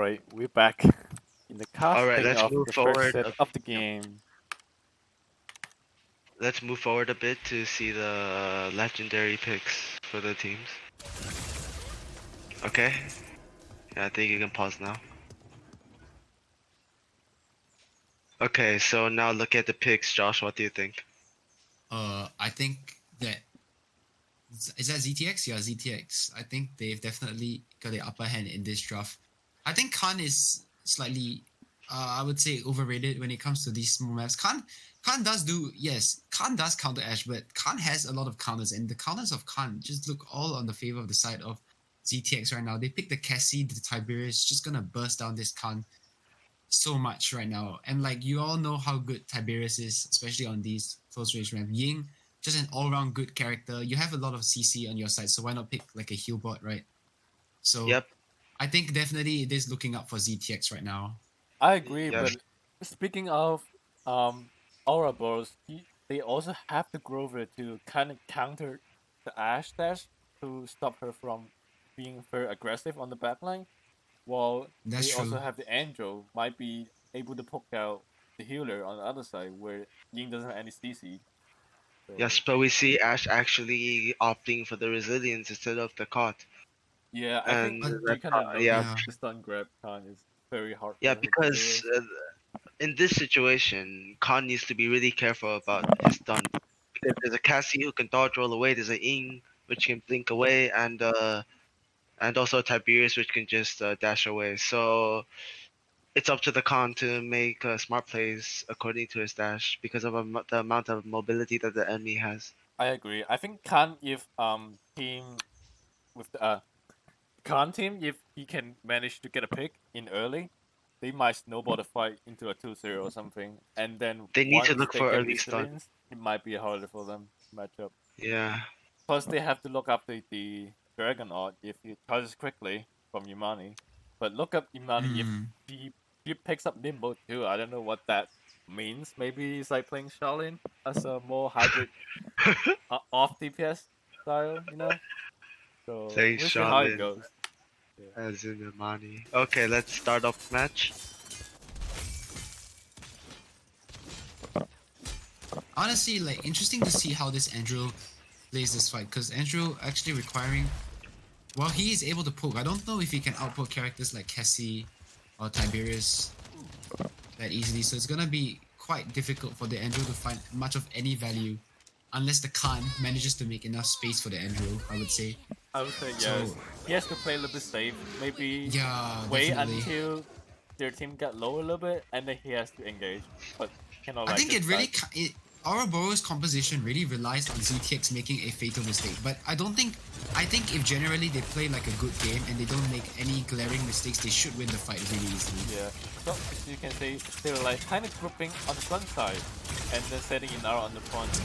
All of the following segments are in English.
Alright, we're back in the Alright, casting let's of move the first forward. set of the game. Let's move forward a bit to see the legendary picks for the teams. Okay. Yeah, I think you can pause now. Okay, so now look at the picks, Josh. What do you think? I think that is that ZTX? Yeah, ZTX. I think they've definitely got the upper hand in this draft. I think Khan is slightly, I would say, overrated when it comes to these small maps. Khan does counter Ash, but Khan has a lot of counters, and the counters of Khan just look all on the favor of the side of ZTX right now. They pick the Cassie, the Tiberius, just gonna burst down this Khan so much right now. And like you all know how good Tiberius is, especially on these close range maps. Ying, just an all-round good character. You have a lot of CC on your side, so why not pick like a heal bot, right? So Yep. I think definitely it is looking up for ZTX right now. I agree, Yes. but speaking of Ouroboros, they also have the Grover to kind of counter the Ash dash to stop her from being very aggressive on the backline. While That's they true. also have the Angel, might be able to poke out the healer on the other side where Ying doesn't have any CC. So, Yes, but we see Ash actually opting for the resilience instead of the caught. yeah, I think And you kind of know yeah, the stun grab Khan is very hard yeah, for her to because deal with. in this situation, Khan needs to be really careful about his stun. Because there's a Cassie who can dodge roll away, there's a Ying which can blink away, and also Tiberius which can just dash away. So it's up to the Khan to make smart plays according to his dash because of the amount of mobility that the enemy has. I agree. I think Khan if team with the Khan team if he can manage to get a pick in early, they might snowball the fight into a 2-0 or something, and then They need to once look they for get early stun. resilience, it might be harder for them to match up. Yeah. Plus, they have to look after the Dragon Art if he charges quickly from Imani. But look up Imani if he picks up Nimble too. I don't know what that means. Maybe it's like playing Shaolin as a more hybrid off DPS style, you know? So Playing we'll see how it Shaolin goes. as in the money. Okay, let's start off match. Honestly, like interesting to see how this Andrew plays this fight, because Andrew actually requiring, well, he is able to poke. I don't know if he can outpoke characters like Cassie or Tiberius that easily, so it's gonna be quite difficult for the Andrew to find much of any value unless the Khan manages to make enough space for the Andrew, I would say. I would say yes. So- He has to play a little bit safe. Maybe Yeah, wait definitely. until their team get low a little bit, and then he has to engage. But cannot. I Like, think just it really, dive. Ouroboros' composition really relies on ZTX making a fatal mistake. But I think if generally they play like a good game and they don't make any glaring mistakes, they should win the fight really easily. Yeah. So you can say they're like kind of grouping on the front side, and then setting Inara on the front.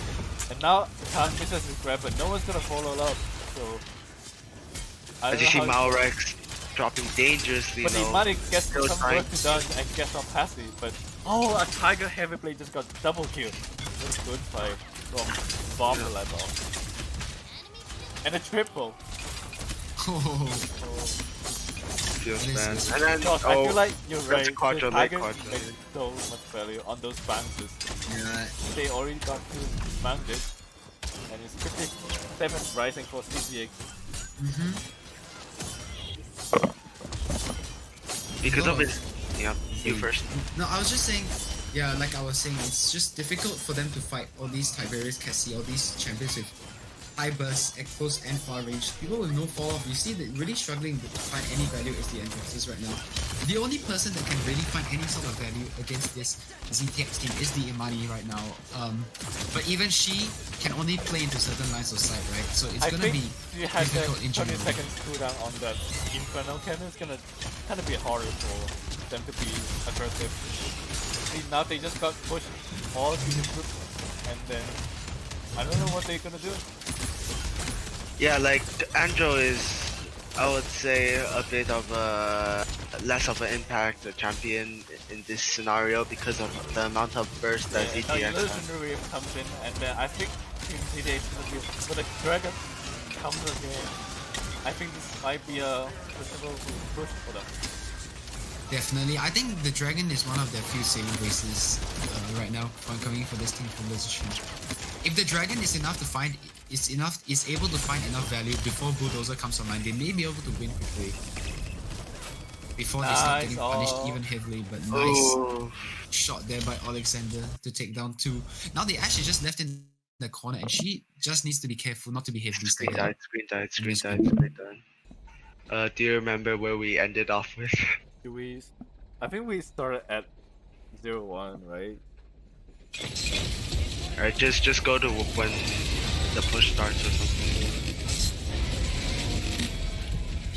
And now Khan misses his grab, but no one's gonna follow up. So I As don't you see know how. Malrex dropping dangerously But low. Imani gets Still some trying work done and gets some passive. But oh, a Tiger Heavy Blade just got double kill. That's a good play from Bomb level. And a triple. Oh, Feels This bad. is- And then, Josh, I feel like you're that's right. quadra, The late Tigers quadra. make so much value on those bounces. yeah. They already got 2 bounces. And it's 57 rising for CCX. because of Go. his. Yeah, you first. No, I was just saying, yeah, like I was saying, it's just difficult for them to fight all these Tiberius, Cassie, all these champions with high burst, at close and far range. People with no fall off, you see that really struggling to find any value is the entrances right now. The only person that can really find any sort of value against this ZTX team is the Imani right now. But even she can only play into certain lines of sight, right? So it's I gonna think be you had that difficult in 20 general. seconds cooldown on that Inferno cannon. It's gonna kind of be harder for them to be aggressive. See, now they just got pushed all to the group, and then I don't know what they're gonna do. Yeah, like Andro is, I would say, a bit of a less of an impact champion in this scenario because of the amount of burst that Yeah, now ZTX has. Legendary comes in, and then I think Team ZTX is gonna be with a Dragon comes again. I think this might be a possible push for them. Definitely. I think the dragon is one of their few saving graces right now when coming for this team composition. If the dragon is able to find enough value before bulldozer comes online, they may be able to win quickly. Before they start getting punished even heavily, but nice shot there by Alexander to take down 2. Now the Ashe is just left in the corner and she just needs to be careful not to be heavily staggered. Screen died. Do you remember where we ended off with? I think we started at 0-1, right? Alright, just go to when the push starts or something.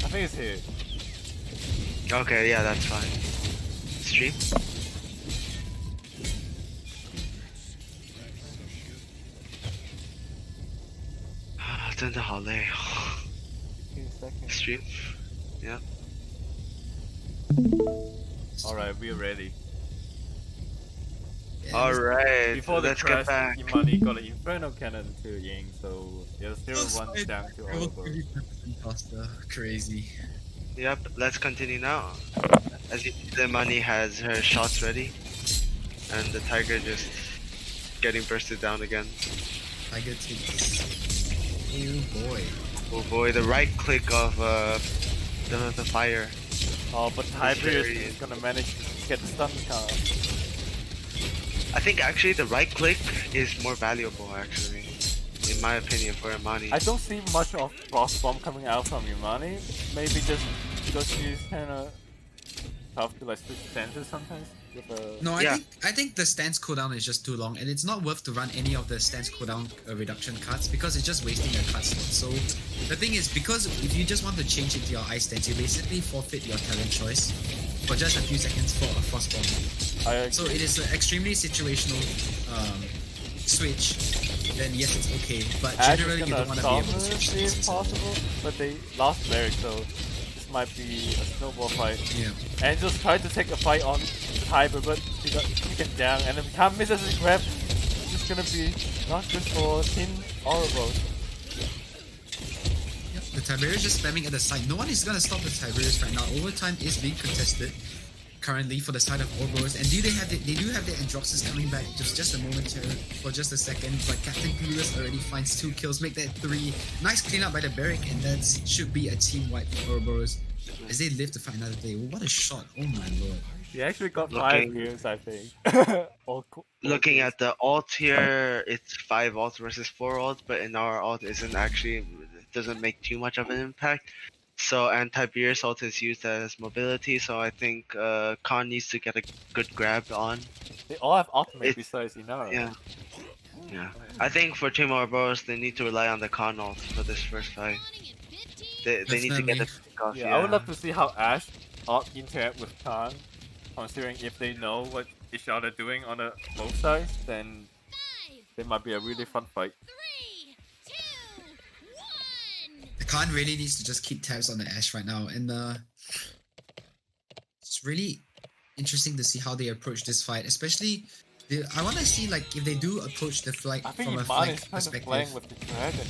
I think it's here. Okay, yeah, that's fine. Stream? Ah, 真的好累。Stream? Yeah. Alright, we're ready. Alright, Before the let's crash, get back. Imani got an Inferno Cannon to Ying, so it's 0-1 down to Ouroboros. Faster. Crazy. Yep, let's continue now. As you see, the money has her shots ready, and the tiger just getting bursted down again. Tiger takes. Oh boy. Oh boy, the right click of the fire. Oh, but Tiberius is gonna manage to get the stun card. I think actually the right click is more valuable actually, in my opinion, for Imani. I don't see much of Frost Bomb coming out from Imani. Maybe just because she's kinda tough to like switch stances sometimes. No, I think the stance cooldown is just too long, and it's not worth to run any of the stance cooldown reduction cards because it's just wasting a card slot. So the thing is, because if you just want to change it to your ice stance, you basically forfeit your talent choice for just a few seconds for a frost bomb. So it is an extremely situational switch. Then yes, it's okay, but generally you don't want to be able to switch if possible, but they lost Barrick, so might be a snowball fight. Yeah. Angel's tried to take a fight on Tiber, but he got taken down, and if Khan misses his grab, it's gonna be not good for Team Ouroboros. Yep, the Tiberius just spamming at the side. No one is gonna stop the Tiberius right now. Overtime is being contested currently for the side of Ouroboros, and they do have the Androxus coming back just a moment here for just a second, but Captain Pelias already finds 2 kills, make that 3. Nice cleanup by the Barrack, and that should be a team wipe for Ouroboros as they live to fight another day. What a shot, oh my lord. He actually got 5 kills, I think. Looking at the ult here, it's 5 ult versus 4 ult, but in our ult doesn't make too much of an impact. So, and Tiberius ult is used as mobility, so I think Khan needs to get a good grab on. They all have ultimate besides Inara. Yeah. I think for Team Ouroboros, they need to rely on the Khan ult for this first fight. They need to get the pick off. Yeah, I would love to see how Ashe ult interact with Khan, considering if they know what each other doing on both sides, then it might be a really fun fight. Khan really needs to just keep tabs on the Ashe right now, and it's really interesting to see how they approach this fight. Especially, I want to see like if they do approach the flank from a flank perspective. With the dragon.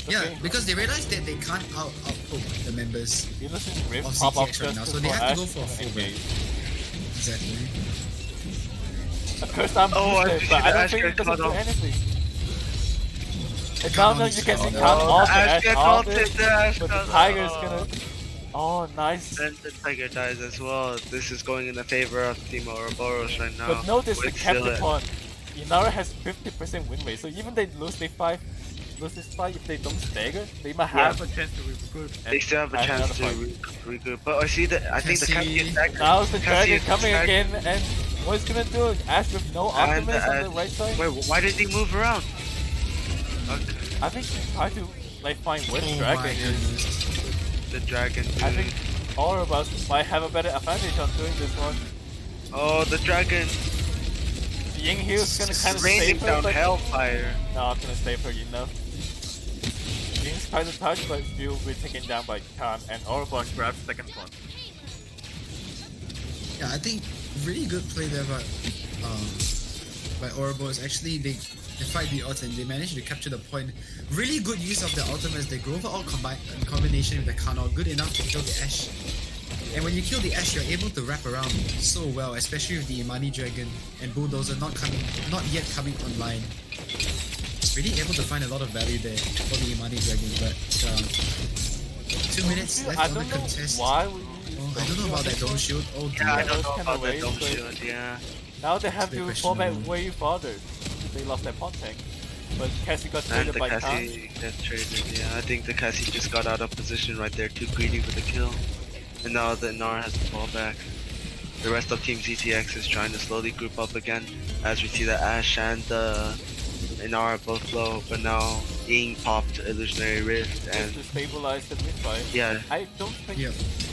Yeah, because they realize that they can't out-poke the members of Rift ZTX right now, so they have to go for a full break. Exactly. At first I'm boosted, but I don't think it doesn't do anything. And now you can see Khan off the Ashe out it, but the Tiger is gonna... Oh, nice. And the Tiger dies as well. This is going in the favor of Team Ouroboros right now. But notice the Captain Inara has 50% win rate, so even they lose this fight, if they don't stagger, they might have a chance to regroup. They still have a chance to regroup. But I think the Captain back. Now the Dragon coming again, and what he's gonna do? Ashe with no optimism on the right side? Wait, why did he move around? Okay. I think he tried to like find which Dragon is. The Dragon. I think all of us might have a better advantage on doing this one. Oh, the Dragon. Ying Heel's gonna kind of raining save her, down but hellfire. not gonna save her enough. Ying's trying to touch, but still be taken down by Khan, and Ouroboros grabs second one. Yeah, I think really good play there by Ouroboros. Actually, they fight the ult and they managed to capture the point. Really good use of the ultimate as they go overall in combination with the Khan ult. Good enough to kill the Ashe. And when you kill the Ashe, you're able to wrap around so well, especially with the Imani Dragon and Bulldozer not yet coming online. Really able to find a lot of value there for the Imani Dragon, but 2 minutes left on the contest. Why we I don't know about that dome shield. Oh dear. Yeah, I don't those know kind about of that ways, dome but- shield. Yeah. Now they have It's a bit to fall back questionable. way farther. They lost their pawn tank. But Cassie got And traded the by Khan. Cassie got traded. Yeah, I think the Cassie just got out of position right there, too greedy for the kill. And now the Nara has to fall back. The rest of Team ZTX is trying to slowly group up again, as we see the Ashe and the Inara both low, but now Ying popped Illusionary Rift Just and to stabilize the mid-fight. yeah, I don't think Yeah.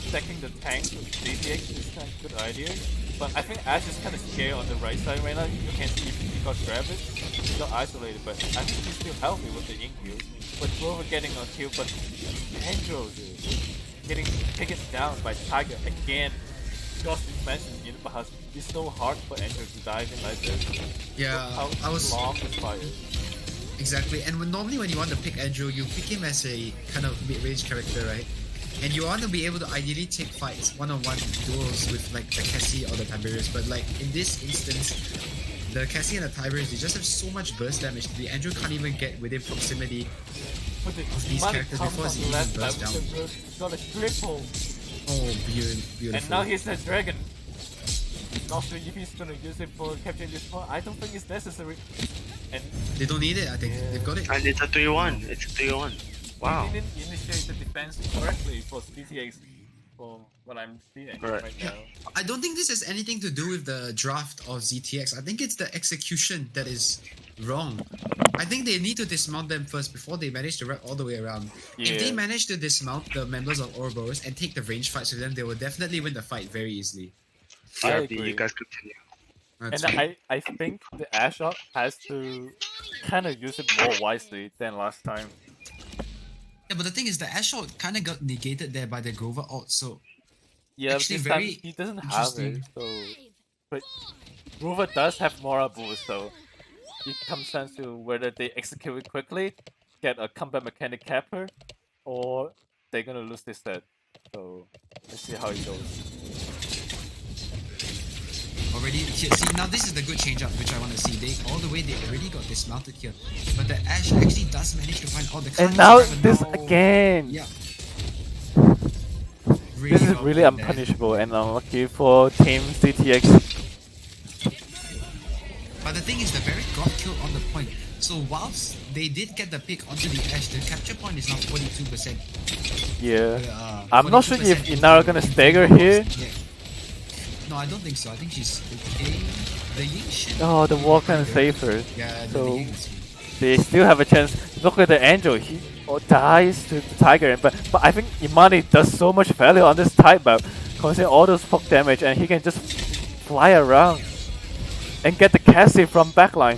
stacking the tanks with ZTX is kind of a good idea. But I think Ash is kind of scared on the right side right now. You can see if he got grabbed, he got isolated, but I think he's still healthy with the Ying heal. But Grover getting a kill, but Andrew getting taken down by Tiger again. Just mentioned, you know, because it's so hard for Andrew to dive in like this. Yeah, How I was long this fight is. exactly. And normally when you want to pick Andrew, you pick him as a kind of mid-range character, right? And you want to be able to ideally take fights, one-on-one duels with like the Cassie or the Tiberius. But like in this instance, the Cassie and the Tiberius, they just have so much burst damage. The Andrew can't even get within proximity. But the these money characters comes before on he the even left bursts side with the burst. He's got a triple. Oh, beautiful. And now he's a dragon. Not sure if he's gonna use it for capturing this point. I don't think it's necessary. And They don't need it, I think. They've got it. and it's a 3-1. It's a 3-1. Wow. he didn't initiate the defense correctly for ZTX from what I'm seeing Right. now. I don't think this has anything to do with the draft of ZTX. I think it's the execution that is wrong. I think they need to dismount them first before they manage to wrap all the way around. If they Yeah. manage to dismount the members of Ouroboros and take the range fights with them, they will definitely win the fight very easily. I BRB, agree. you guys continue. That's And right. I think the Ash up has to kind of use it more wisely than last time. Yeah, but the thing is, the Ash ult kind of got negated there by the Grover ult, so Yeah, Actually, this time very he doesn't have interesting. it, so... But Rover does have Mora boost, so it comes down to whether they execute it quickly, get a combat mechanic capper, or they're gonna lose this set. So let's see how it goes. already here. See, now this is the good change up which I want to see. They all the way they already got dismounted here, but the Ash actually does manage to find all the. And now cards, this now- again! Yeah. This is well really played there. unpunishable and unlucky for Team ZTX. But the thing is, the Barret got killed on the point. So whilst they did get the pick onto the Ash, the capture point is now 42%. Yeah. I'm not sure if 42% Inara gonna stagger here. Yeah. No, I don't think so. I think she's okay. The Ying should. Oh, the wall can save her. Yeah, the So Ying is. they still have a chance. Look at the Angel. He dies to the Tiger, but I think Imani does so much value on this type map, considering all those poke damage, and he can just fly around and get the Cassie from backline.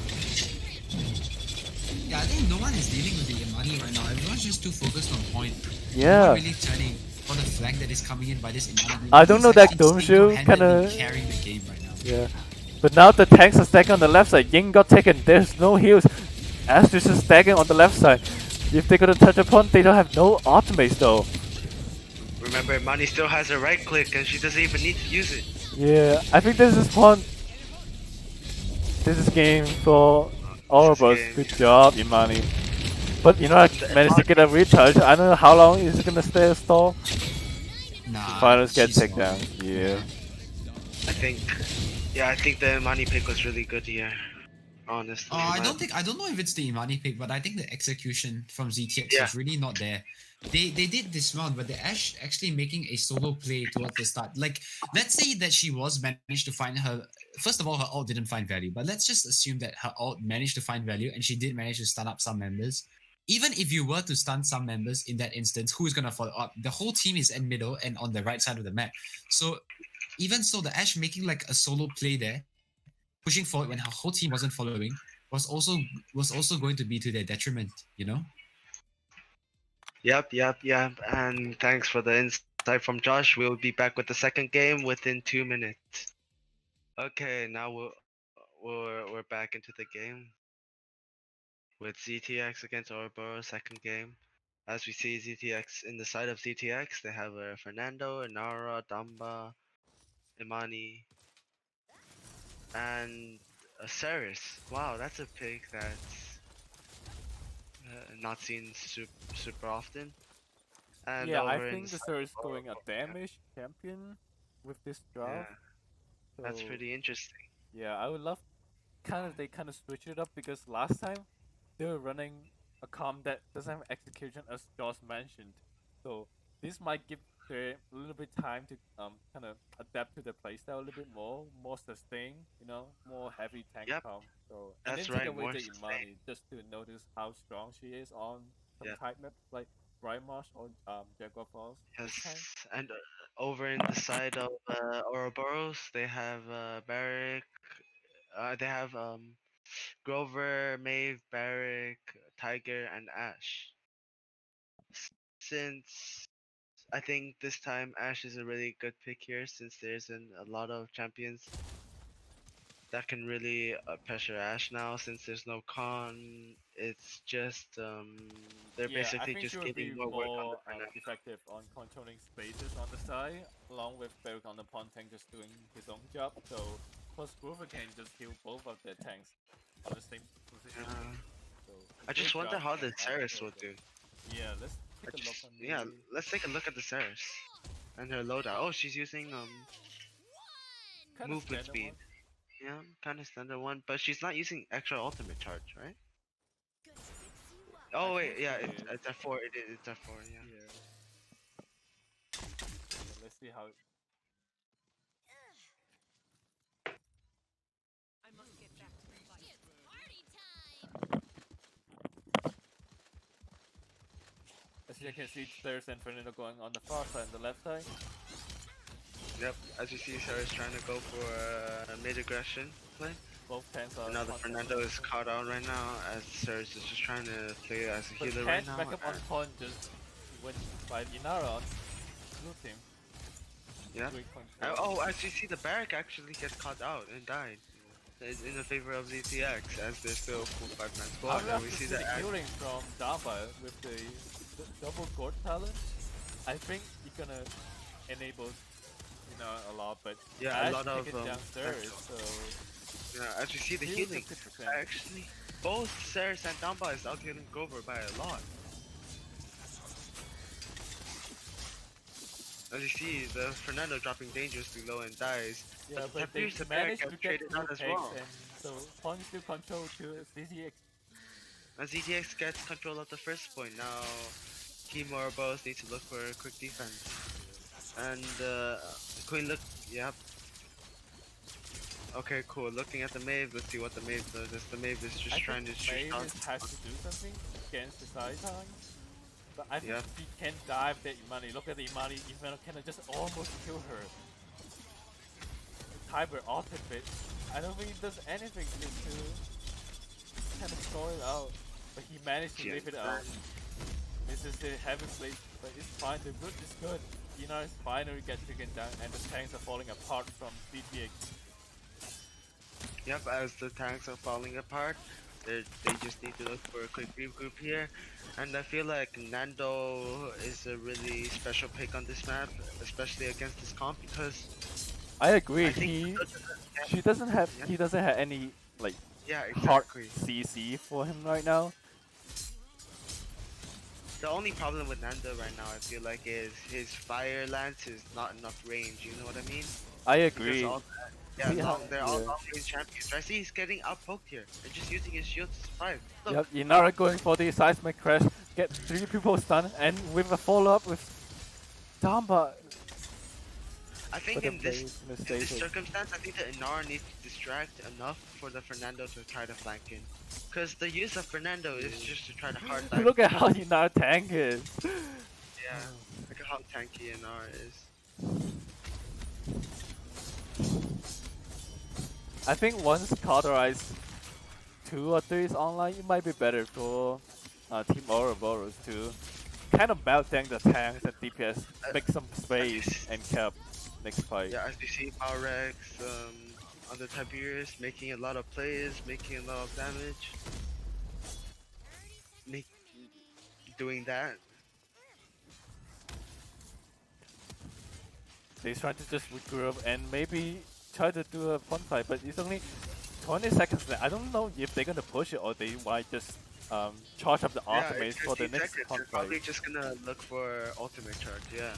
Yeah, I think no one is dealing with the Imani right now. Everyone's just too focused on point. Yeah. Not really turning for the flank that is coming in by this Imani. I don't know He's that actually Dome Shield single-handedly kinda- carrying the game right now. Yeah. But now the tanks are stacking on the left side. Ying got taken. There's no heals. Ash is just stacking on the left side. If they gonna touch upon, they don't have no ultimates though. Remember, Mani still has a right click and she doesn't even need to use it. Yeah, I think this is one. This is game for all of us. game. Good job, Imani. But you know, I managed to get a retouch. I don't know how long is it gonna stay a stall. Nah, Finals get she's taken gone. down. Yeah. I think the Mani pick was really good here. Honestly. I don't know if it's the Imani pick, but I think the execution from ZTX Yeah. is really not there. They did dismount, but the Ash actually making a solo play towards the start. Like, let's say that she was managed to find her. First of all, her ult didn't find value, but let's just assume that her ult managed to find value and she did manage to stun up some members. Even if you were to stun some members in that instance, who's gonna follow up? The whole team is in middle and on the right side of the map. So even so, the Ash making like a solo play there, pushing forward when her whole team wasn't following, was also going to be to their detriment, you know? Yep. And thanks for the insight from Josh. We'll be back with the second game within 2 minutes. Okay, now we're back into the game with ZTX against Ouroboros, second game. As we see ZTX in the side of ZTX, they have Fernando, Inara, Damba, Imani, and Ceres. Wow, that's a pick that's not seen super often. And Yeah, I over in the think the side Sir of is going a Ouroboros, damage champion with this draft. yeah, that's So pretty interesting. yeah, I would love they kind of switch it up because last time they were running a comp that doesn't have execution as Josh mentioned. So this might give the a little bit time to kind of adapt to the playstyle a little bit more sustain, more heavy tank Yep, comp. So and then that's take right. away More the sustain. Imani just to notice how strong she is on some Yeah. type maps like Bright Marsh or Jaguar Falls Yes, this time. and over in the side of Ouroboros, they have Barrick. They have Grover, Maeve, Barrick, Tiger, and Ash. Since I think this time Ash is a really good pick here, since there's a lot of champions that can really pressure Ash now. Since there's no con, it's just they're Yeah, I basically think she just would giving be more work on the more Fernando. effective on controlling spaces on the side, along with Beric on the pawn tank just doing his own job. So plus Grover can just heal both of their tanks on the same position. So a I good just wonder job how from the Ceres will Abigail. do. Yeah, let's take a look on Yeah, the. let's take a look at the Ceres and her loadout. Oh, she's using Kind of movement standard speed. one. Yeah, kind of standard one, but she's not using extra ultimate charge, right? I Oh think wait, yeah, she is. it's F4. It's F4. Yeah. Yeah. So let's see how. As you can see, there's Fernando going on the far side and the left side. Yep. As you see, Sarah's trying to go for a mid aggression play. Both tanks are And now the content Fernando is also. caught out right now, as Sarah's is just trying to play as a But healer right Tank now. back up on pawn just went by Inara on blue team. Yeah. Great control. Oh, as you see, the Barrack actually gets caught out and died. In the favor of ZTX, as they're still full 5-man I squad, would and love we to see see the the killing from Damba with the double gourd talent. I think you're gonna enable a lot, but yeah, a Ash lot of taken downstairs, so yeah, as you see the heal to healing, 50%. actually, both Ceres and Damba is out healing Grover by a lot. As you see, the Fernando dropping dangerously low and dies. Yeah, But but they the Barrack managed to gets get traded through out as picks, well. and so pawn still control to ZTX. As ZTX gets control of the first point, now Team Ouroboros needs to look for a quick defense. And Queen look, yep. Okay, cool. Looking at the Maeve, let's see what the Maeve does. The Maeve is just I trying think to shoot Maeve shots. has to do something against the side time. But I think Yep. he can dive that Imani. Look at the Imani. Imani can just almost kill her. Tiber ultimate. I don't think he does anything to kind of throw it out. But he managed to Yeah, leave it out. This is the heavy place, but it's fine. The good is good. Is finally get taken down, and the tanks are falling apart from DTX. Yep, as the tanks are falling apart, they just need to look for a quick regroup here. And I feel like Nando is a really special pick on this map, especially against this comp, because I agree. I think He doesn't have any like hard exactly. CC for him right now. The only problem with Nando right now, I feel like, is his fire lance is not enough range. You know what I mean? I Because agree. they're all long range champions. I see he's getting outpoked here and just using his shield to survive. Look, Yep, Inara going for the seismic crash, get 3 people stunned, and with a follow-up with Damba. I think But in the this mistake. circumstance, I think the Inara needs to distract enough for the Fernando to try to flank in. Because the use of Fernando is just to try to hard dive. Look at how Inara tank is. Yeah, look at how tanky Inara is. I think once cauterize 2 or 3 is online, it might be better for Team Ouroboros to kind of melt tank the tanks and DPS, make some space and cap next fight. Yeah, as you see, Powerex on the Tiberius making a lot of plays, making a lot of damage. Doing that They try to just regroup and maybe try to do a fun fight, but it's only 20 seconds left. I don't know if they're gonna push it or they might just charge up the Yeah, ultimates it's for the 15 next seconds. fun They're probably fight. just gonna look for ultimate charge, yeah.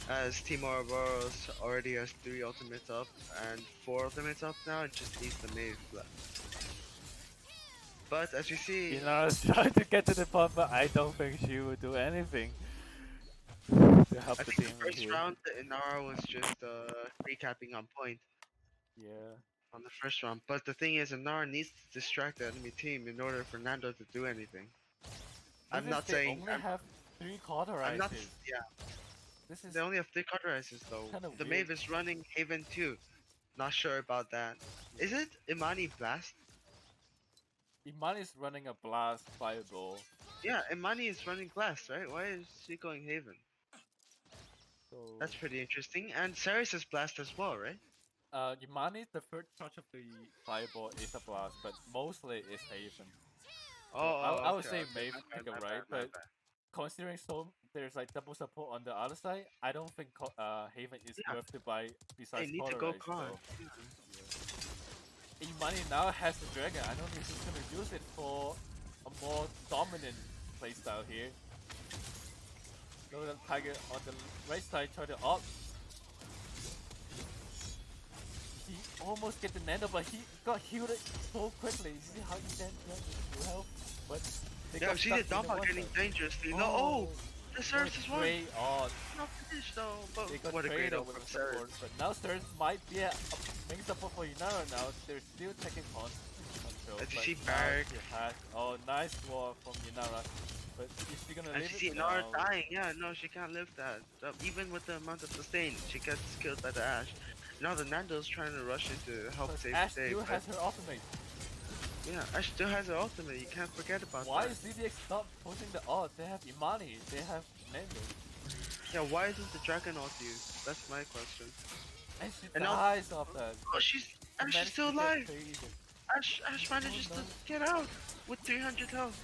As Team Ouroboros already has 3 ultimates up and 4 ultimates up now, it just needs the Maeve left. But as you see, You know, trying to get to the point, but I don't think she will do anything to help I the think team the first here. round, the Inara was just recapping on point Yeah. on the first round. But the thing is, Inara needs to distract the enemy team in order for Nando to do anything. This I'm is not they saying only have 3 I'm not. cauterizes. Yeah, This is they only have 3 cauterizes though. kind of The weird. Maeve is running Haven too. Not sure about that. Is it Imani Blast? Iman is running a blast fireball. Yeah, Imani is running Blast, right? Why is she going Haven? So That's pretty interesting. And Ceres is Blast as well, right? Imani, the first charge of the fireball is a blast, but mostly it's Haven. Oh, So I would okay, say okay. Maeve My bad, pick a my right, bad, my but bad. considering so there's like double support on the other side, I don't think Haven is Yeah. worth to buy They besides need to go Cauterize. Khan. So Imani now has the dragon. I don't know if he's gonna use it for a more dominant playstyle here. Look at the Tiger on the right side try to ult. He almost get the Nando, but he got healed so quickly. You see how he then got his health? But they Yeah, got see stuck the in the Dumba one getting shot. dangerously low. Oh, the Ceres is one. Great ult. Not finished though, but They got what a great traded ult with from the Ceres. support, but now Ceres might be a main support for Yunara now. They're still taking control. As you but see now Barrack. he has, oh, nice war from Yunara. But is she gonna And live you it? see Nara No. dying. Yeah, no, she can't live that. Even with the amount of sustain, she gets killed by the Ashe. Now the Nando's trying to rush in to help Because save Ashe the day. still But has her ultimate. yeah, Ashe still has her ultimate. You can't forget about Why that. is ZTX not pushing the ult? They have Imani, they have Nando. Yeah, why isn't the Dragon ult used? That's my question. And she And now, dies off that. oh, Ashe Managed is still to get alive. traded. Ashe manages to get out with 300 health.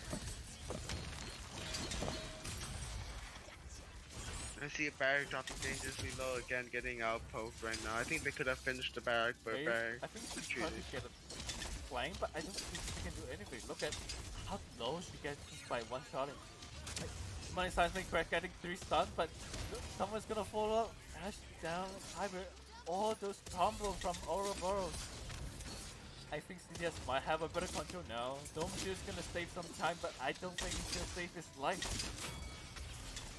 I see a Barrack dropping dangerously low again, getting out poked right now. I think they could have finished the Barrack, but Wait, Barrack I think she's retreated. trying to get a flank, but I don't think she can do anything. Look at how low she gets just by one shot. Like, Money Seismic Crack getting 3 stuns, but someone's gonna fall up. Ashe down, Hybrid, all those combo from Ouroboros. I think CDS might have a better control now. Dome Shield's gonna save some time, but I don't think he's gonna save his life.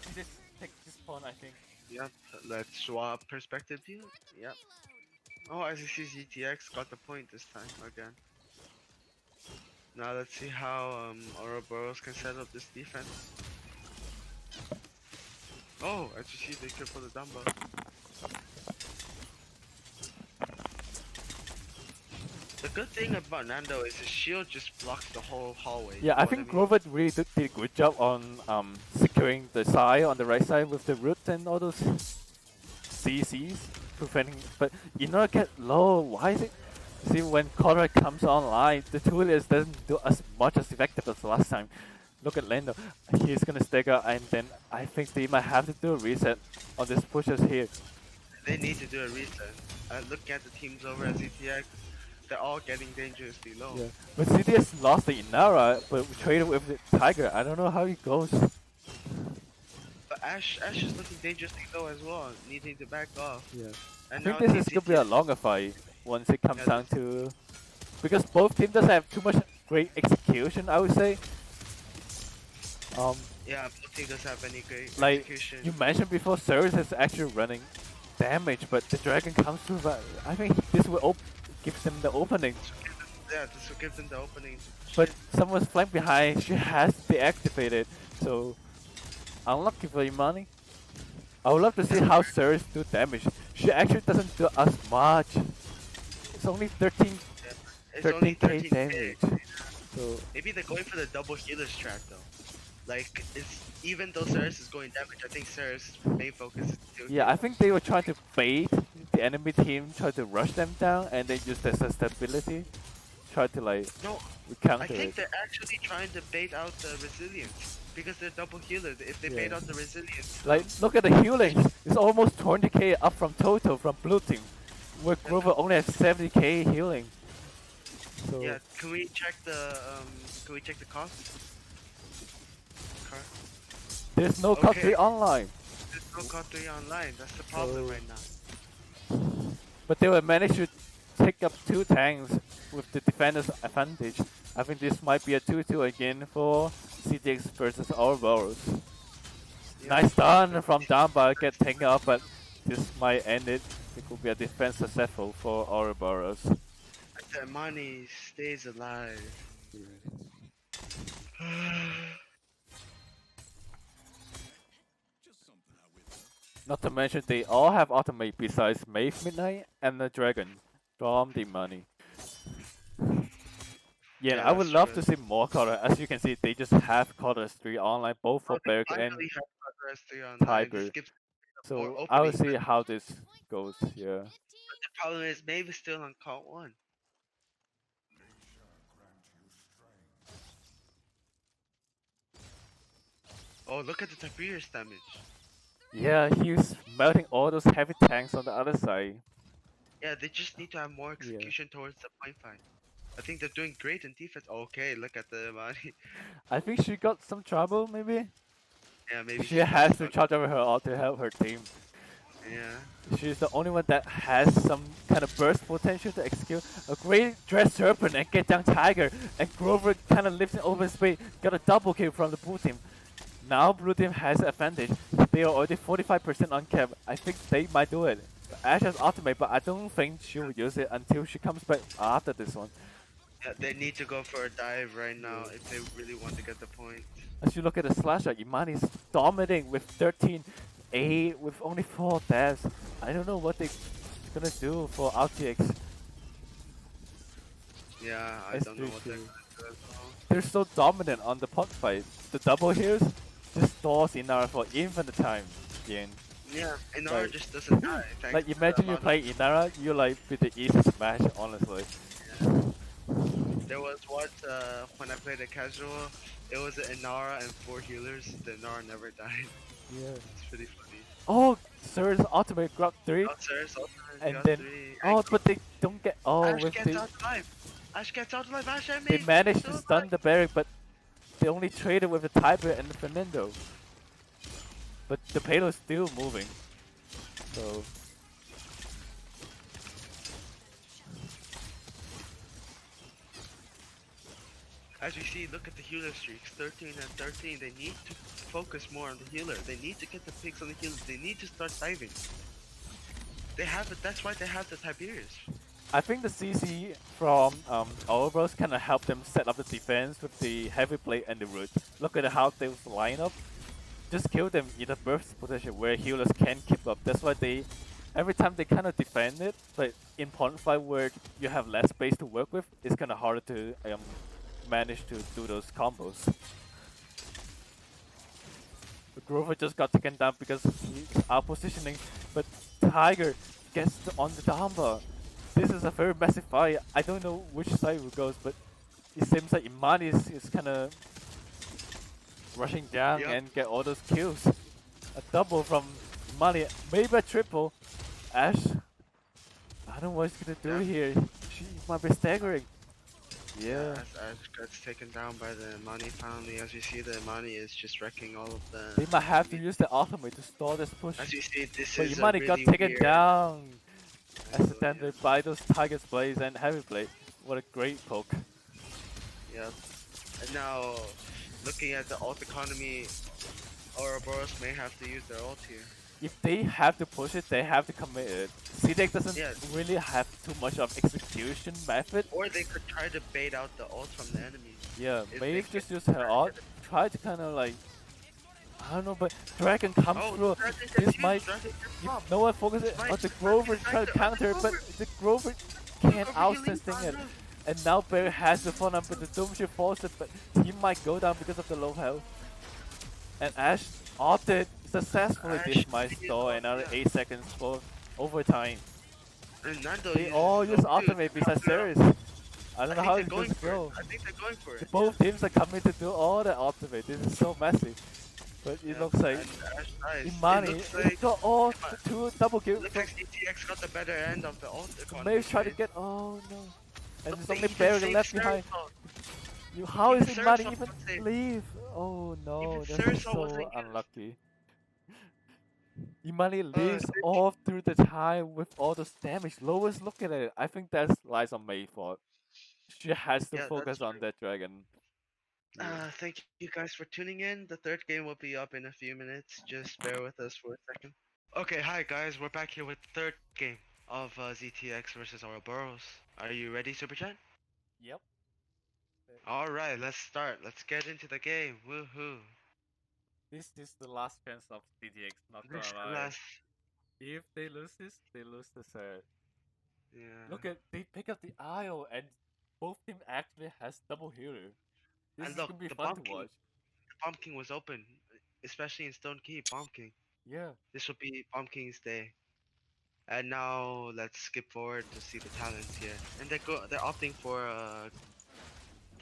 He just take this pawn, I think. Yep, let's swap perspective view. Yep. Oh, as you see, ZTX got the point this time again. Now let's see how Ouroboros can set up this defense. Oh, as you see, they triple the Dumbo. The good thing about Nando is his shield just blocks the whole hallway. Yeah, I think Grover really did a good job on securing the side on the right side with the root and all those CCs preventing. But you know, get low. Why is it? See, when Conrad comes online, the tool is doesn't do as much as effective as last time. Look at Lando. He's gonna stagger, and then I think they might have to do a reset on these pushes here. They need to do a reset. Looking at the teams over at ZTX, they're all getting dangerously low. Yeah, but CDS lost the Inara, but we traded with the Tiger. I don't know how it goes. But Ashe is looking dangerously low as well, needing to back off. Yeah. I And think now this is Team gonna be a ZTX longer fight once it comes Yeah, down to, because both teams does have too much great execution, I would say. Yeah, both teams doesn't have any great Like execution. you mentioned before, Ceres is actually running damage, but the dragon comes through. But I think this will give them the opening. Yeah, this will give them the opening. But someone's flanked behind. She has to be activated. So unlucky for Imani. I would love to see how Ceres do damage. She actually doesn't do as much. It's only 13, It's only 13k 13k. damage. So Maybe they're going for the double healer strat though. Like, it's even though Ceres is going damage, I think Ceres' main focus is to yeah, I think they were trying to bait the enemy team, try to rush them down, and then use their stability, try to like No, I counter think it. they're actually trying to bait out the resilience. because they're double healers. If they Yeah. bait out the resilience, Like, look at the healing. It's almost 20k up from total from blue team, where Grover only has 70k healing. So yeah, can we check the cost? there's no cut Okay. 3 online. There's no COD 3 online. That's the problem So- right now. But they will manage to take up 2 tanks with the defender's advantage. I think this might be a 2-2 again for ZTX versus Ouroboros. Yeah. Nice done from Damba, get taken up, but this might end it. It could be a defense successful for Ouroboros. The money stays alive. Not to mention they all have automate besides Maeve Midnight and the Dragon from the money. Yeah, Yeah, I would that's love true. to see more color. As you can see, they just have color 3 online, both for Berg and Finally have progress 3 online. Tiger. This gives So more I will opening. see how this goes. Yeah. The problem is maybe still on COD 1. Oh, look at the Tiberius damage. Yeah, he's melting all those heavy tanks on the other side. Yeah, they just need to have more execution towards the point fight. I think they're doing great in defense. Okay, look at the money. I think she got some trouble, maybe. Yeah, maybe She has to charge over her ult to help her team. Yeah. She's the only one that has some kind of burst potential to execute a great Dress Serpent and get down Tiger. And Grover kind of lifts it over speed, got a double kill from the blue team. Now blue team has advantage. They are already 45% on cap. I think they might do it. Ash has ultimate, but I don't think she will use it until she comes back after this one. Yeah, they need to go for a dive right now if they really want to get the point. As you look at the slasher, Imani is dominating with 13-8 with only 4 deaths. I don't know what they're gonna do for RTX. Yeah, I don't know what they're S3 gonna do as well. They're so dominant on the pot fight. The double heals just stalls Inara for infinite time. Again. Yeah, Inara Like- just doesn't die. thanks Like to the imagine you amount play Inara, you like with the easiest match, honestly. There was what when I played a casual, it was an Inara and 4 healers. The Inara never died. Yeah. It's pretty funny. Oh, Sir's ultimate grab 3, Oh, sir, so and then but they don't get Ash with gets the out alive. Ash gets out alive. Ash, I they mean, managed still to stun alive. the barrack, but they only traded with the Tiber and the Fernando. But the payload's still moving. So As we see, look at the healer streaks, 13 and 13. They need to focus more on the healer. They need to get the picks on the healers. They need to start diving. They have it. That's why they have the Tiberius. I think the CC from Ouroboros kind of helped them set up the defense with the heavy blade and the root. Look at how they line up. Just kill them in the burst position where healers can keep up. That's why they, every time they kind of defend it, but in point fight where you have less space to work with, it's kind of harder to manage to do those combos. But Grover just got taken down because he's out positioning, but Tiger gets on the Damba. This is a very massive fight. I don't know which side it goes, but it seems like Imani is kind of rushing down and get all those kills. A double from Imani, maybe a triple. Ash, I don't know what he's gonna do here. She might be staggering. Yeah. As Ash gets taken down by the Mani family, as you see, the Mani is just wrecking all of the. They might have to use the ultimate to stall this push. As you see, this But is Imani a got really taken weird... down accidentally by those Tiger's Blaze and Heavy Blade. What a great poke. Yep. And now, looking at the ult economy, Ouroboros may have to use their ult here. If they have to push it, they have to commit it. CDEC doesn't Yeah. really have too much of execution method. Or they could try to bait out the ult from the enemies. Yeah, If maybe they just can- use her ult. Try to kind of like, I don't know, but Dragon comes through. This might, if no one focuses on the Grover try to counter, but the Grover can't outsustain it. And now Barry has the phone up, but the Doomship forces it, but he might go down because of the low health. And Ash ulted successfully. This might stall another 8 seconds for overtime. And Nando They uses all his use ult too. ultimate besides Ceres. I don't know think how they're it's going going to for it. go. I think they're going for it. Both teams are coming to do all the ultimate. This is so messy. But it Yeah. looks like And Ash dies. It Imani looks it's like got all Ima- two double it kill looks from like ZTX got the better end of the ult so economy, maybe try to guys. get oh no. And Look, there's they only even Barrier saved left behind. Ceresol. How Even is Imani Ceresol even got saved. leave? Oh Even no, that's Ceresol so wasn't used. unlucky. Imani Uh, leaves all through the time with all those damage. Lois look at it. I think that lies on May's fault. She has to yeah, that's focus on true. that dragon. Yeah. Thank you guys for tuning in. The third game will be up in a few minutes. Just bear with us for a second. Okay, hi guys. We're back here with the third game of ZTX versus Ouroboros. Are you ready, Super Chat? Yep. All right, let's start. Let's get into the game. Woohoo! This is the last chance of CTX, not This gonna lie. last, If they lose this, they lose the set. yeah. Look at they pick up the IO and both team actually has double healer. This And is look, gonna be the fun Bomb to King, watch. the Bomb King was open, especially in Stone Key. Bomb King. Yeah. This will be Bomb King's day. And now let's skip forward to see the talents here. And they're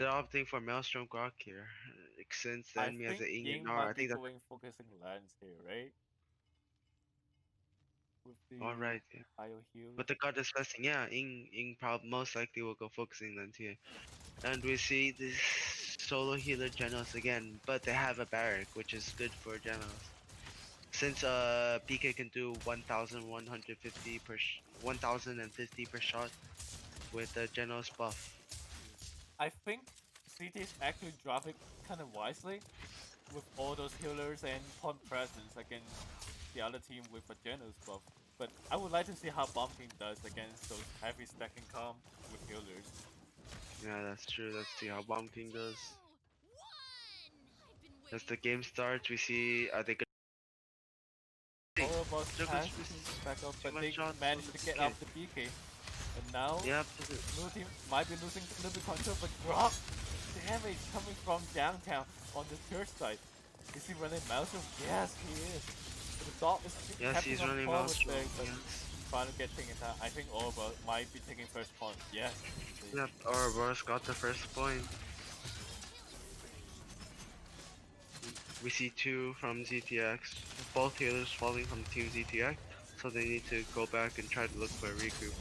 opting for Maelstrom Grok here. Since the I enemy has think an Ing and Ying Gnar, I might be think that going focusing lands here, right? With the alright. Yeah. IO heal. But the god is blessing, yeah, Ing most likely will go focusing then here. And we see this solo healer Genos again, but they have a barrack, which is good for Genos. Since PK can do 1150 per 1050 per shot with the Genos buff. I think CT is actually dropping kind of wisely with all those healers and pawn presence against the other team with a Genos buff. But I would like to see how Bomb King does against those heavy stacking comp with healers. Yeah, that's true. Let's see how Bomb King does. As the game starts, we see they Ouroboros There has goes to back up, but much they shots managed on to the get PK. off the PK. And now, Yep. blue team might be losing a little bit control, but drop damage coming from downtown on the church side. Is he running Maelstrom? Yes, he is. But the dog is Yes, captain he's on running forward Maelstrom. there, but Yes. finally get taken down. I think Ouroboros might be taking first point. Yes. Yep. Ouroboros got the first point. We see two from ZTX. Both healers falling from Team ZTX, so they need to go back and try to look for a regroup.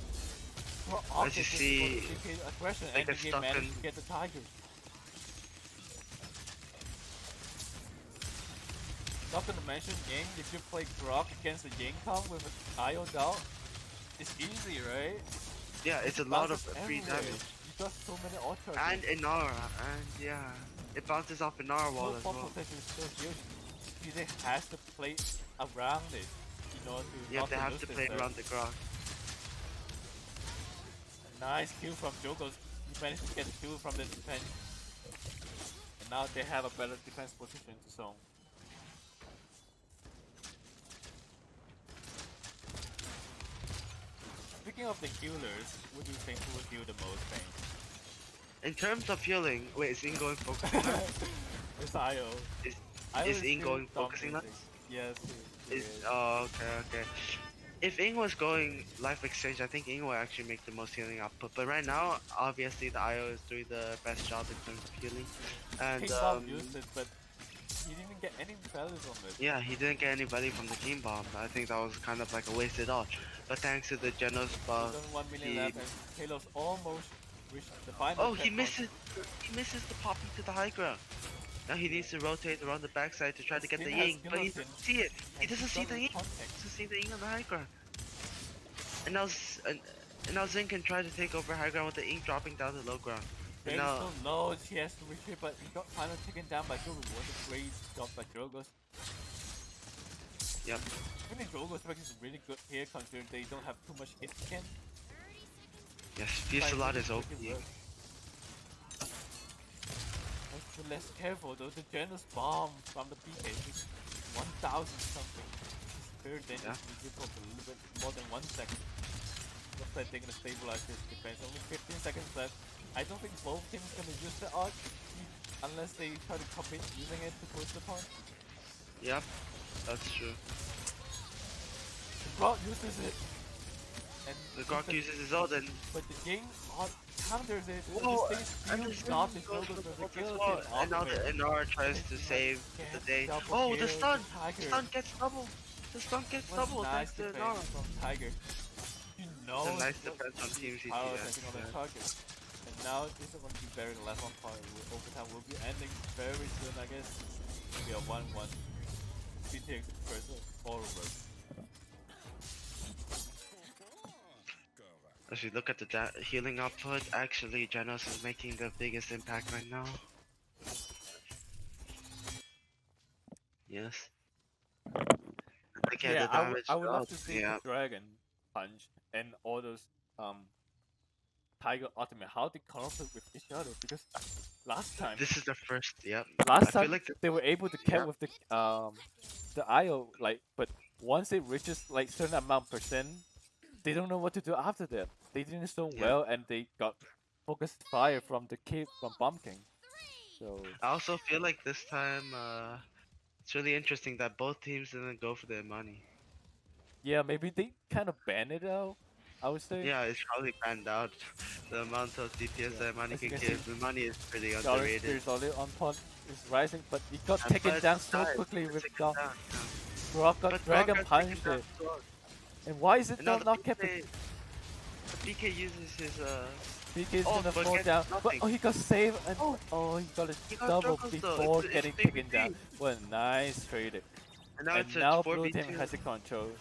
Well, As you see, aggression they and get the game stuck managed in- to get the Tiger. Not gonna mention Ying, if you play Grok against the Ying comp with an IO down, it's easy, right? Yeah, it's a It lot of bounces free everywhere. damage. You got so many ultra. And Inara, and yeah, it bounces off Inara wall No as pop well. protection is so huge. He has to play around it in order to Yeah, not they have lose to this play set. around the Grok. Nice kill from Jogos. He managed to get a kill from the defense. And now they have a better defense position to zone. Speaking of the healers, what do you think will heal the most pain? In terms of healing, wait, is Ing going focusing? It's IO. Is IO is Ing still going focusing dominating. Yes, he Is is. oh okay. If Ing was going life exchange, I think Ing will actually make the most healing output. But right now, obviously the IO is doing the best job in terms of healing. And King Bomb used it, but he didn't get any value from it. yeah, he didn't get any value from the King Bomb. I think that was kind of like a wasted ult. But thanks to the Genos buff, There's only 1 million he- left and Halo's almost reached the final. oh, he checkpoint. misses the popping to the high ground. Now he needs to rotate around the backside to try to get the Skin has Ying, but he skeleton. doesn't see it. He And doesn't see the struggle Ying. with contact. He doesn't see the Ying on the high ground. And now, and now Zin can try to take over high ground with the Ink dropping down to low ground. And He's now, so low, she has to retreat, but he got finally taken down by Drogo. What a great job by Drogos. yep. I think Drogo's work is really good here considering they don't have too much hit scan. Yes, Fusillade is OP. But less careful though, the Genos bomb from the PK is 1000 something. It's very dangerous to give up a little bit more than 1 second. Looks like they're gonna stabilize this defense. Only 15 seconds left. I don't think both teams gonna use the art unless they try to commit using it to push the point. Yep, that's true. Grok uses it. And The Grok uses his ult and but the game counters it. whoa, This thing and still this got the goes shoulders for of the the ult as guillotine well. And now the ultimate. NR tries And to it's save like, the get day. double Oh, the kill, stun! Tiger. The stun gets double! The stun gets What double nice thanks to defense NR. from Tiger. You know It's a nice what defense on Team CT. power That's attacking on the good. target. And now this is going to be very left on point. Overtime will be ending very soon, I guess. We are 1-1. ZTX versus Ouroboros. As we look at the healing output, actually Janos is making the biggest impact right now. Yes. Look at the damage. I would love to see yeah. the Dragon Punch and all those Tiger Ultimate, how they conflict with each other, because last time This is the first, yep. last I time feel like they were able to catch with the IO, like, but once it reaches like certain amount percent, they don't know what to do after that. They didn't so well, and they got focused fire from the kid from Bomb King. So I also feel like this time, it's really interesting that both teams didn't go for their money. yeah, maybe they kind of banned it out, I would say. Yeah, it's probably banned out. The amount of DPS that money As you can can give. see, The money is pretty There's underrated. only on point is rising, but he got And taken but down so died, quickly but with taken Grok. down, yeah. Grok got But Dragon Grok got punched taken down it. as well. And why is it And now not kept the it? PK uses his BK's oh, gonna but fall gets down. But nothing. oh, he got saved, and Oh. he got a He got double struggles, though. before It's getting 3v3. taken down. What a nice trade. And now And it's a now 4v2. blue team has the control.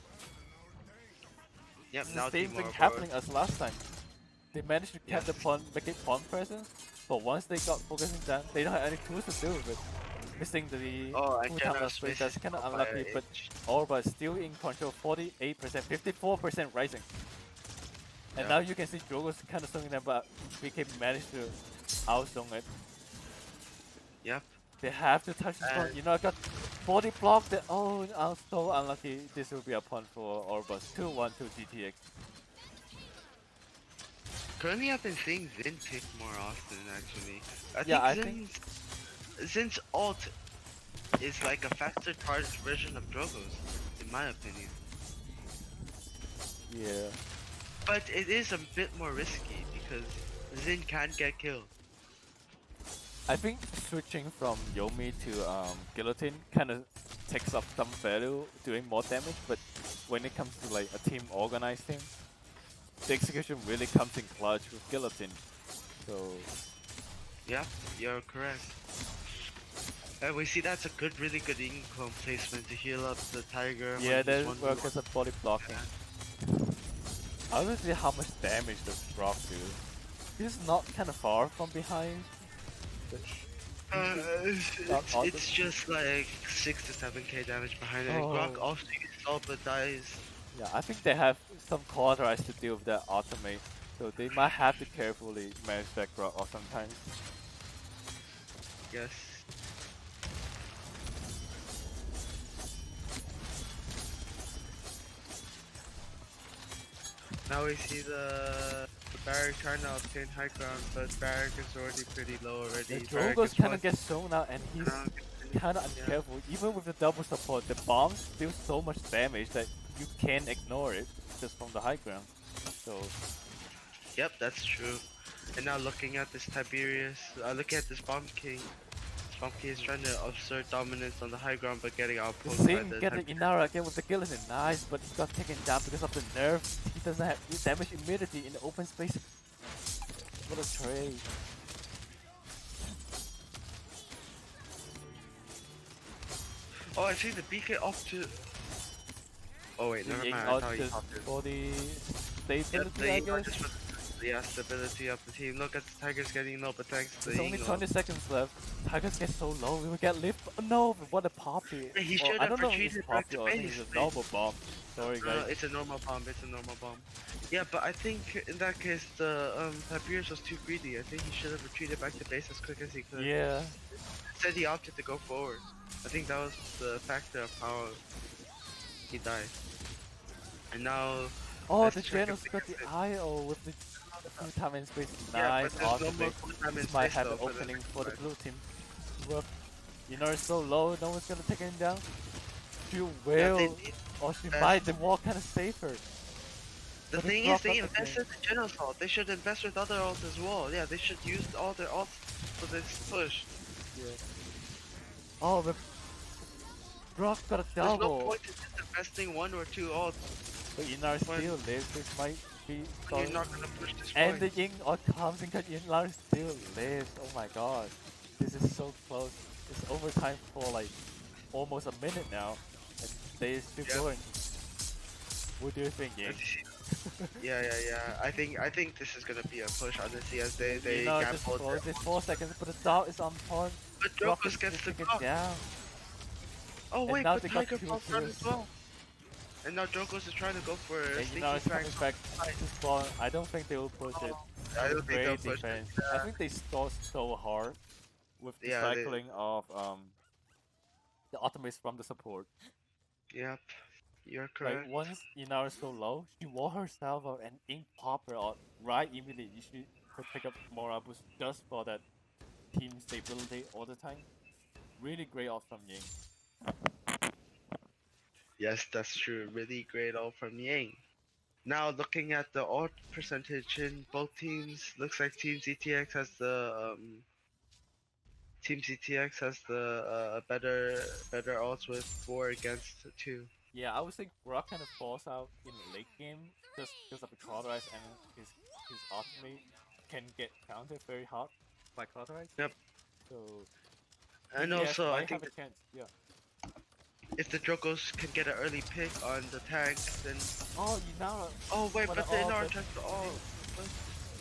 Yep, It's now the same Team thing Ouroboros. happening as last time. They managed to catch Yes. the pawn, make it pawn presence, but once they got focusing down, they don't have any tools to do with it. Missing the Oh, and full-time Janos last race, that's misses kind of by unlucky, an but inch. Ouroboros still in control, 48%, 54% rising. And Yeah. now you can see Drogo's kind of zoning them, but BK managed to outzone it. Yep. They have to touch the pawn. You know, I got 40 block. That oh, I'm so unlucky. This will be a pawn for Ouroboros. 2-1 to ZTX. Currently, I've been seeing Zin pick more often, actually. I Zin's ult is like a faster charged version of Drogo's, in my opinion. Yeah. But it is a bit more risky because Zin can get killed. I think switching from Yomi to Guillotine kind of takes up some value doing more damage, but when it comes to like a team organized team, the execution really comes in clutch with Guillotine. So Yeah, you're correct. And we see that's a really good income placement to heal up the Tiger. when yeah, he's that 1v1. works as a body blocking. I want to see how much damage does Brock do. He's not kind of far from behind. It's just like 6 to 7k damage behind it. And Oh. Grok also uses ult but dies. Yeah, I think they have some cauterize to deal with that ultimate, so they might have to carefully manage that Grok or sometimes. Yes. Now we see the Barrack trying to obtain high ground, but Barrack is already pretty low already. Yeah, Barrack Drogo's is kind of one- gets shown out, and he's down, kind of yeah. uncareful. Even with the double support, the bombs do so much damage that you can't ignore it just from the high ground. So Yep, that's true. And now looking at this Tiberius, looking at this Bomb King. Bomb King is trying to assert dominance on the high ground, but getting the output by same the getting Tiberius. Inara again with the Guillotine, nice, but he got taken down because of the nerf. He doesn't have damage immediately in the open space. What a trade. Oh, I see the BK off to. Oh wait, never Being mind. I out thought you just popped it. for the Yep, stability, the I Ingot guess. just for the stability of the team. Look at the Tigers getting low, but thanks to There's the only Ingot. 20 seconds left. Tigers get so low, we will get lift. Oh, no, what a poppy. He Well, should I have don't know if it's retreated back poppy to or I think base. it's a normal bomb. Sorry, No, guys. it's a normal bomb. It's a normal bomb. Yeah, but I think in that case the Tiberius was too greedy. I think he should have retreated back to base as quick as he could. Yeah. Instead, he opted to go forward. I think that was the factor of how he died. And now. Oh, let's the check Genos if got we the can IO with the full time in space. Yeah, Nice, but there's awesome. no more full time in This might space have though an for the opening next for the fight. blue team. Well, you know it's so low, no one's gonna take him down. She will, Yeah, they need- or she uh, might. The wall kind of save her. The But thing it is, broke they up again. invested in Gen Assault. They should invest with other ults as well. Yeah, they should use all their ults for this push. Yeah. Oh, the Brock got a There's no double. point in just investing 1 or 2 ults But Inar when, still lives. This might be when you're so. not gonna push this And point. the Ying are comes and Inar still lives. Oh my god. This is so close. It's overtime for like almost a minute now. And they're still Yeah. going. What do you think, Ying? Yeah. I think this is gonna be a push honestly as they Inar just gamble. closed it 4 seconds, but the dart is on point. But Brock Jokos is gets the taking it clock. down. Oh And wait, now but they got Tiger two falls down as kills. well. And now Jokos is trying to go for a And sneaky Inar is coming flank. back to spawn. I don't think they will push it. I don't think they'll Great push defense. it. I think they stalled so hard with the Yeah, cycling of the automates from the support. Yep, you're Like correct. once Inara is so low, she wore herself out and ink pop her out right immediately. She could pick up more boost just for that team stability all the time. Really great off from Ying. Yes, that's true. Really great all from Yang. Now looking at the ult percentage in both teams, looks like Team ZTX has the better ults with 4 against 2. Yeah, I would say Brock kind of falls out in the late game just because of the Cauterize and his ultimate can get countered very hard by Cauterize. Yep. So And DPS also, I might think have a chance. Yeah. if the Drogos can get an early pick on the tank, then Oh, you now. oh wait, What but an then ult, our but- tries to all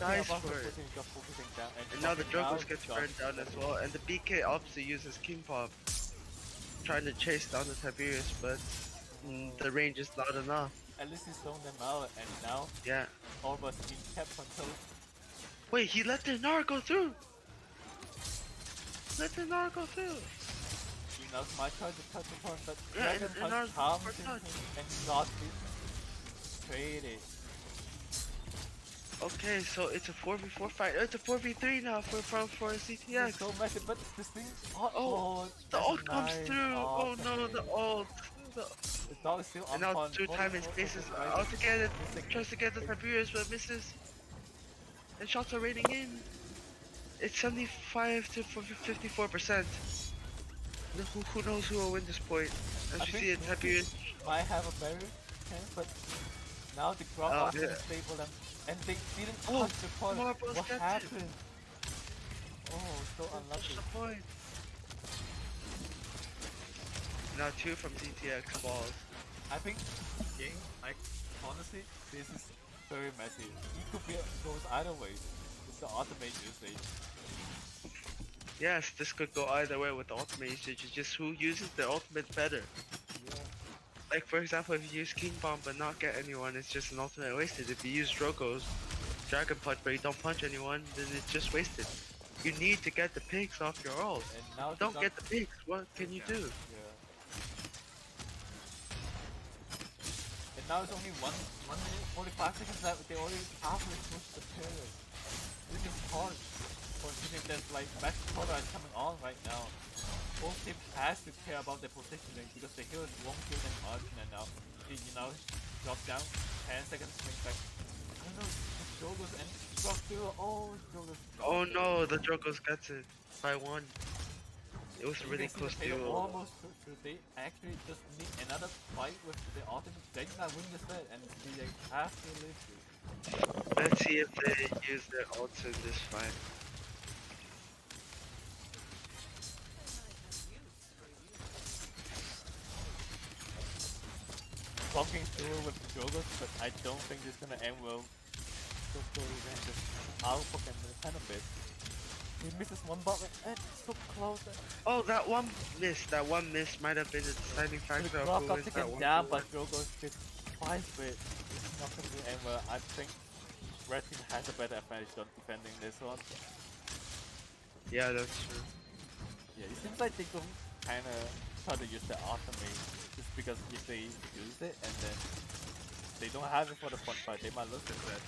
Yeah, dies about for it. focusing down, And now the Drogos Drogos gets burned down as well, and the BK obviously uses King Pop, trying to chase down the Tiberius, but the range is not enough. At least he's thrown them out, and now Yeah. Ouroboros being kept control. Wait, he let the Nar go through. Let the Nar go through. You know, my try to touch the point, but Yeah, Dragon and Punch our comes in touch. and got me traded. Okay, so it's a 4v4 fight. It's a 4v3 now for It's CTX. so messy, but this thing. Oh, the that's ult comes nice. through. Oh no, the ult. The dog is still on And now point. through time and spaces out to get it. Tries to get the Tiberius but misses. And shots are raining in. It's 75 to 54%. Who knows who will win this point? As I you think see it, Tiberius. might have a better chance, but now the crowd Oh, also yeah. stable them, and they didn't Oh, touch the point. Ouroboros What gets it. happened? Oh, so What's unlucky. the point? Now 2 from ZTX balls. I think game, like honestly, this is very messy. It could be goes either way. It's the ultimate usage. Yes, this could go either way with the ultimate usage. It's just who uses the ultimate better. Yeah. Like for example, if you use King Bomb but not get anyone, it's just an ultimate wasted. If you use Drogo's Dragon Punch but you don't punch anyone, then it's just wasted. You need to get the picks off your ult. And now Don't get the picks, what can you do? Yeah. And now it's only 1 minute 45 seconds left. They already halfway pushed the period. This is hard. Considering there's like back quarter is coming on right now. Both teams has to care about their positioning because the heroes won't kill them much, and now you know drop down 10 seconds swing back. I don't know, Jogos and drop through. Oh, Jogos. Oh no, the Drogos gets it by 1. It was You really can see close that they to almost through. They actually just need another fight with the ultimate. They cannot win the set, and they have to live it. Let's see if they use their ults in this fight. Talking through with Jogos, but I don't think it's gonna end well. Jogos and just outpoke him a kind of bit. He misses one button and it's so close. Oh, that one miss might have been the deciding factor of Brock who got wins that taken one. down, but Jogos gets twice bit. It's not gonna be end well. I think Red Team has a better advantage on defending this one. Yeah, that's true. Yeah, it seems like they don't kind of try to use the ultimate just because if they use it and then they don't have it for the fun fight, they might lose the set.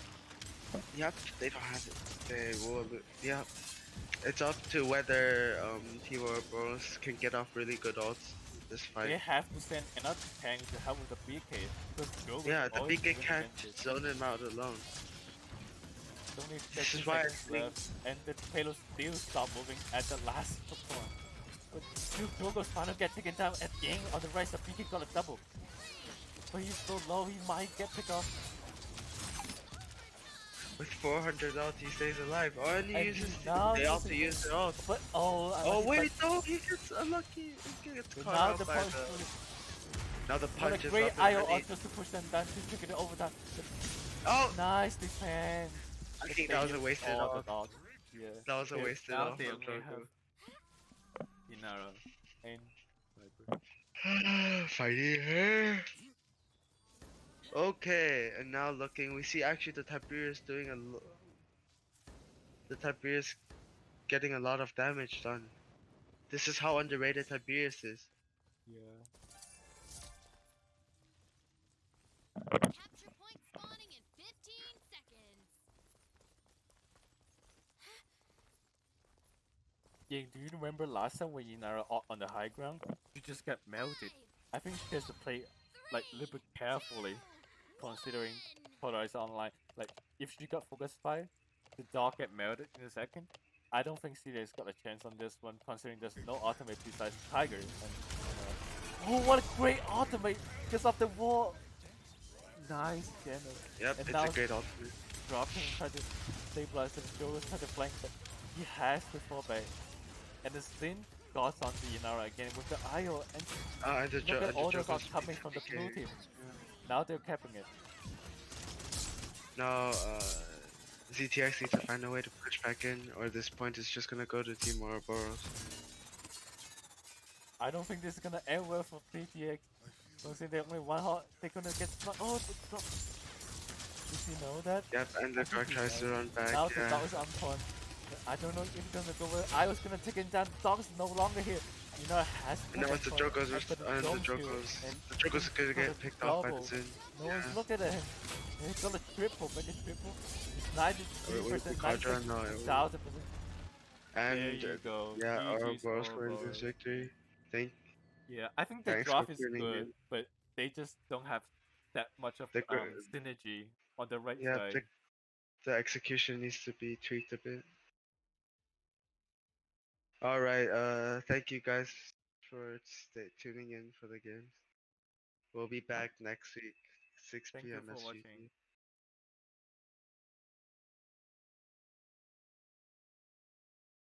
Yep, they don't have it. They will. Yep. It's up to whether Team Ouroboros can get off really good ults. this They fight. have to send another tank to help with the BK because Joe Yeah, was the always BK win can't against it. zone him out alone. Only This 13 is why I seconds think left, and the payload still stopped moving at the last point. But two Jogo's finally get taken down at the end on the right. The BK got a double, but he's so low he might get picked off. with 400 ult he stays alive. Oh, and he And uses now they also using use their ult. But Oh unlucky, wait, no, he gets unlucky. He gets but caught now out the by punch. Now the What a punch is great up and IO ready. ult just to push them down to take it overtime. Oh, Nice defense. I think that was a wasted all ult. the dogs. Yeah. That was a Okay, wasted now ult they from only Jogo. have Inara and Viper. Fighting her. Okay, and now looking, we see actually the Tiberius doing the Tiberius getting a lot of damage done. This is how underrated Tiberius is. Yeah. Capture point spawning in 15 seconds. Yeah, do you remember last time when Inara on the high ground? You just got melted. I think she has to play like a little bit carefully, considering Polarized Online. Like, if she got focus fire, the dog get melted in a second. I don't think CJ's got a chance on this one, considering there's no ultimate besides Tiger. And, oh, what a great ultimate! Just off the wall! Nice, Janet. Yep, And it's now a great ultimate. dropping, try to stabilize and Joe try to flank, but he has to fall back. And the Sin goes on the Inara again with the IO, and And the look at all those are Joker's coming from the blue okay. team. Now they're capping it. Now, ZTX needs to find a way to push back in, or this point is just gonna go to Team Ouroboros. I don't think this is gonna end well for PTX. Don't say they're only one hot, they're gonna get stuck. Oh, the drop. Did you know that? Yep, and the I car think he tries to knows. run back. Now the Yeah. dog is on point. I don't know if it's gonna go well. I was gonna take him down. The dog is no longer here. You know, it has to Now it's the Joker's and the Joker's gonna get picked off by the Zin. No one's looking at him. He's got a triple, make a triple. It's 93%, Quadra, no, it 90,000%. And There you go. yeah, GG's Ouroboros wins Ouroboros. this victory. Thank Yeah, I think the Thanks drop for is tuning good, in. but they just don't have that much of The synergy on the right yeah, side. the execution needs to be tweaked a bit. All right, thank you guys for tuning in for the games. We'll be back next week, 6 Thank you p.m. for SGP. watching.